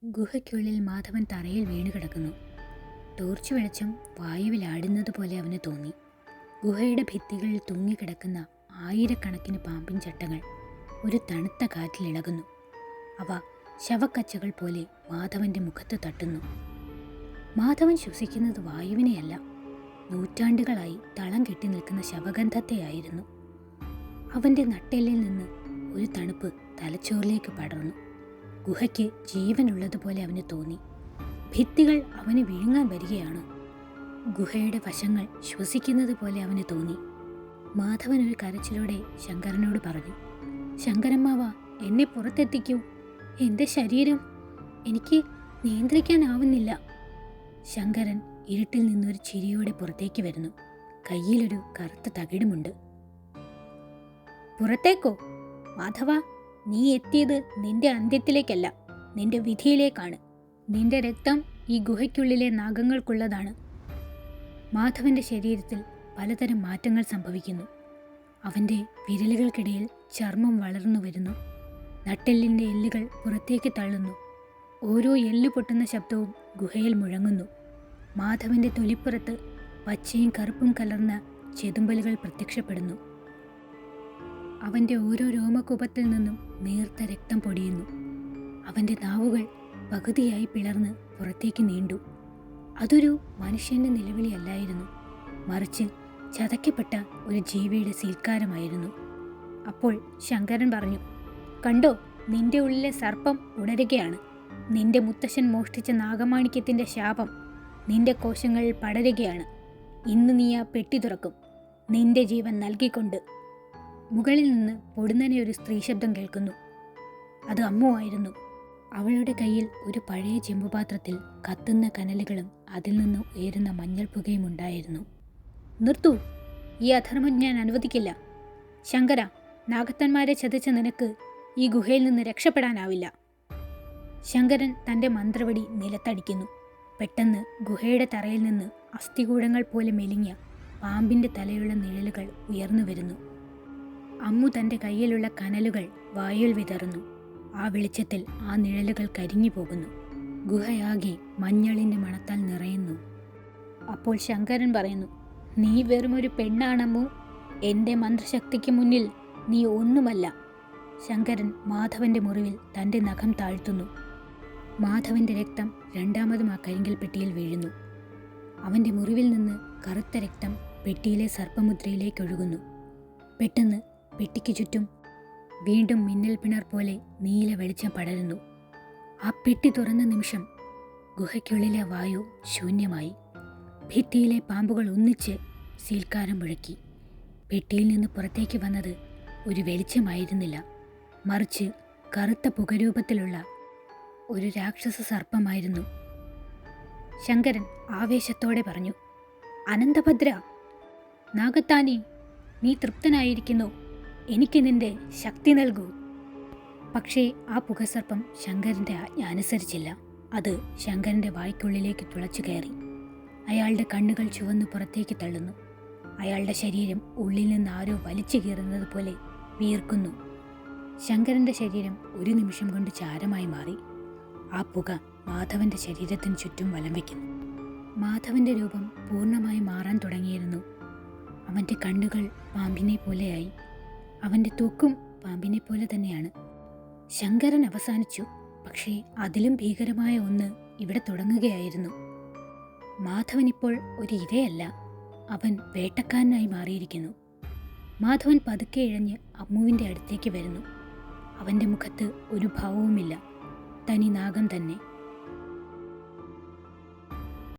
ഗുഹയ്ക്കുള്ളിൽ മാധവൻ തറയിൽ വീണുകിടക്കുന്നു. ടോർച്ച് വെളിച്ചം വായുവിലാടുന്നത് പോലെ അവന് തോന്നി. ഗുഹയുടെ ഭിത്തികളിൽ തൂങ്ങിക്കിടക്കുന്ന ആയിരക്കണക്കിന് പാമ്പിൻ ചട്ടകൾ ഒരു തണുത്ത കാറ്റിലിളകുന്നു. അവ ശവക്കച്ചകൾ പോലെ മാധവന്റെ മുഖത്ത് തട്ടുന്നു. മാധവൻ ശ്വസിക്കുന്നത് വായുവിനെയല്ല, നൂറ്റാണ്ടുകളായി തളം കെട്ടി നിൽക്കുന്ന ശവഗന്ധത്തെയായിരുന്നു. അവന്റെ നട്ടെല്ലിൽ നിന്ന് ഒരു തണുപ്പ് തലച്ചോറിലേക്ക് പടർന്നു. ഗുഹയ്ക്ക് ജീവനുള്ളതുപോലെ അവന് തോന്നി. ഭിത്തികൾ അവന് വിഴുങ്ങാൻ വരികയാണ്. ഗുഹയുടെ വശങ്ങൾ ശ്വസിക്കുന്നത് പോലെ അവന് തോന്നി. മാധവൻ ഒരു കരച്ചിലോടെ ശങ്കരനോട് പറഞ്ഞു, ശങ്കരമ്മാവ, എന്നെ പുറത്തെത്തിക്കൂ. എൻ്റെ ശരീരം എനിക്ക് നിയന്ത്രിക്കാനാവുന്നില്ല. ശങ്കരൻ ഇരുട്ടിൽ നിന്നൊരു ചിരിയോടെ പുറത്തേക്ക് വരുന്നു. കയ്യിലൊരു കറുത്ത തകിടുമുണ്ട്. പുറത്തേക്കോ? മാധവ, നീ എത്തിയത് നിന്റെ അന്ത്യത്തിലേക്കല്ല, നിന്റെ വിധിയിലേക്കാണ്. നിന്റെ രക്തം ഈ ഗുഹയ്ക്കുള്ളിലെ നാഗങ്ങൾക്കുള്ളതാണ്. മാധവന്റെ ശരീരത്തിൽ പലതരം മാറ്റങ്ങൾ സംഭവിക്കുന്നു. അവൻ്റെ വിരലുകൾക്കിടയിൽ ചർമ്മം വളർന്നു വരുന്നു. നട്ടെല്ലിൻ്റെ എല്ലുകൾ പുറത്തേക്ക് തള്ളുന്നു. ഓരോ എല്ല് പൊട്ടുന്ന ശബ്ദവും ഗുഹയിൽ മുഴങ്ങുന്നു. മാധവന്റെ തൊലിപ്പുറത്ത് പച്ചയും കറുപ്പും കലർന്ന ചെതുമ്പലുകൾ പ്രത്യക്ഷപ്പെടുന്നു. അവൻ്റെ ഓരോ രോമകൂപത്തിൽ നിന്നും നേർത്ത രക്തം പൊടിയുന്നു. അവൻ്റെ നാവുകൾ പകുതിയായി പിളർന്ന് പുറത്തേക്ക് നീണ്ടു. അതൊരു മനുഷ്യൻ്റെ നിലവിളിയല്ലായിരുന്നു, മറിച്ച് ചതയ്ക്കപ്പെട്ട ഒരു ജീവിയുടെ സീൽക്കാരമായിരുന്നു. അപ്പോൾ ശങ്കരൻ പറഞ്ഞു, കണ്ടോ, നിന്റെ ഉള്ളിലെ സർപ്പം ഉണരുകയാണ്. നിന്റെ മുത്തശ്ശൻ മോഷ്ടിച്ച നാഗമാണിക്യത്തിൻ്റെ ശാപം നിന്റെ കോശങ്ങളിൽ പടരുകയാണ്. ഇന്ന് നീ ആ പെട്ടി തുറക്കും, നിന്റെ ജീവൻ നൽകിക്കൊണ്ട്. മുകളിൽ നിന്ന് പൊടുന്നനെ ഒരു സ്ത്രീ ശബ്ദം കേൾക്കുന്നു. അത് അമ്മു ആയിരുന്നു. അവളുടെ കയ്യിൽ ഒരു പഴയ ചെമ്പുപാത്രത്തിൽ കത്തുന്ന കനലുകളും അതിൽ നിന്ന് ഉയരുന്ന മഞ്ഞൾ പുകയും ഉണ്ടായിരുന്നു. നിർത്തൂ, ഈ അധർമ്മം ഞാൻ അനുവദിക്കില്ല. ശങ്കര, നാഗത്തന്മാരെ ചതിച്ച നിനക്ക് ഈ ഗുഹയിൽ നിന്ന് രക്ഷപ്പെടാനാവില്ല. ശങ്കരൻ തൻ്റെ മന്ത്രവടി നിലത്തടിക്കുന്നു. പെട്ടെന്ന് ഗുഹയുടെ തറയിൽ നിന്ന് അസ്ഥികൂടങ്ങൾ പോലെ മെലിഞ്ഞ പാമ്പിൻ്റെ തലയുള്ള നിഴലുകൾ ഉയർന്നു വരുന്നു. അമ്മു തൻ്റെ കയ്യിലുള്ള കനലുകൾ വായുവിൽ വിതറുന്നു. ആ വെളിച്ചത്തിൽ ആ നിഴലുകൾ കരിഞ്ഞു പോകുന്നു. ഗുഹയാകെ മഞ്ഞളിൻ്റെ മണത്താൽ നിറയുന്നു. അപ്പോൾ ശങ്കരൻ പറയുന്നു, നീ വെറുമൊരു പെണ്ണാണമ്മു. എൻ്റെ മന്ത്രശക്തിക്ക് മുന്നിൽ നീ ഒന്നുമല്ല. ശങ്കരൻ മാധവന്റെ മുറിവിൽ തൻ്റെ നഖം താഴ്ത്തുന്നു. മാധവന്റെ രക്തം രണ്ടാമതും ആ കരിങ്കൽ പെട്ടിയിൽ വീഴുന്നു. അവൻ്റെ മുറിവിൽ നിന്ന് കറുത്ത രക്തം പെട്ടിയിലെ സർപ്പമുദ്രയിലേക്ക് ഒഴുകുന്നു. പെട്ടെന്ന് പെട്ടിക്ക് ചുറ്റും വീണ്ടും മിന്നൽ പിണർ പോലെ നീല വെളിച്ചം പടരുന്നു. ആ പെട്ടി തുറന്ന നിമിഷം ഗുഹയ്ക്കുള്ളിലെ വായു ശൂന്യമായി. ഭിത്തിയിലെ പാമ്പുകൾ ഒന്നിച്ച് സീൽക്കാരം മുഴക്കി. പെട്ടിയിൽ നിന്ന് പുറത്തേക്ക് വന്നത് ഒരു വെളിച്ചമായിരുന്നില്ല, മറിച്ച് കറുത്ത പുകരൂപത്തിലുള്ള ഒരു രാക്ഷസ സർപ്പമായിരുന്നു. ശങ്കരൻ ആവേശത്തോടെ പറഞ്ഞു, അനന്തഭദ്ര, നാഗത്താനി, നീ തൃപ്തനായിരിക്കുന്നു. എനിക്ക് നിന്റെ ശക്തി നൽകൂ. പക്ഷേ ആ പുകസർപ്പം ശങ്കരൻ്റെ ആജ്ഞ അനുസരിച്ചില്ല. അത് ശങ്കരൻ്റെ വായ്ക്കുള്ളിലേക്ക് തുളച്ചു കയറി. അയാളുടെ കണ്ണുകൾ ചുവന്നു പുറത്തേക്ക് തള്ളുന്നു. അയാളുടെ ശരീരം ഉള്ളിൽ നിന്ന് ആരോ വലിച്ചു കീറുന്നത് പോലെ വീർക്കുന്നു. ശങ്കരൻ്റെ ശരീരം ഒരു നിമിഷം കൊണ്ട് ചാരമായി മാറി. ആ പുക മാധവന്റെ ശരീരത്തിന് ചുറ്റും വലം വയ്ക്കുന്നു. മാധവന്റെ രൂപം പൂർണ്ണമായി മാറാൻ തുടങ്ങിയിരുന്നു. അവൻ്റെ കണ്ണുകൾ പാമ്പിനെ പോലെയായി. അവൻ്റെ തൂക്കും പാമ്പിനെ പോലെ തന്നെയാണ്. ശങ്കരൻ അവസാനിച്ചു. പക്ഷേ അതിലും ഭീകരമായ ഒന്ന് ഇവിടെ തുടങ്ങുകയായിരുന്നു. മാധവൻ ഇപ്പോൾ ഒരു ഇരയല്ല, അവൻ വേട്ടക്കാരനായി മാറിയിരിക്കുന്നു. മാധവൻ പതുക്കെ ഇഴഞ്ഞ് അമ്മുവിൻ്റെ അടുത്തേക്ക് വരുന്നു. അവൻ്റെ മുഖത്ത് ഒരു ഭാവവുമില്ല, തനി നാഗം തന്നെ.